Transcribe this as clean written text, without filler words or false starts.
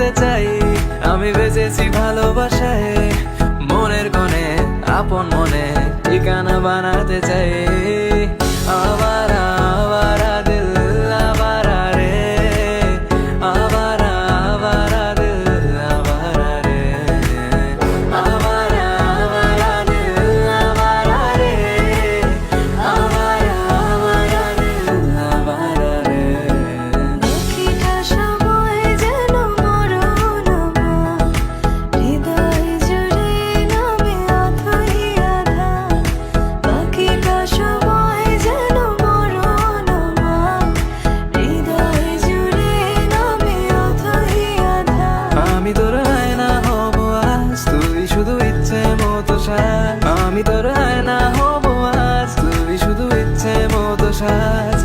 বানাতে চাই। আমি বেঁচেছি ভালোবাসায়, মনের কোণে আপন মনে ঠিকানা বানাতে চাই। আবারা আবারা দিল আবারা রে, আবারা আবারা দিল আবারা রে, আবারা আবারা দিল আবারা রে, আবারা আবারা দিল আবারা রে। বাকিটা সময় যেন মরণ আমার, হৃদয় জুড়ে নামে অথই আধার। বাকিটা সময় যেন মরণ আমার, হৃদয় জুড়ে নামে অথই আধার। আমি তোর আয়না হব আজ, তুই শুধু ইচ্ছে মতো সাজ। আমি তোর আয়না হব আজ, তুই শুধু ইচ্ছে মতো সাজ।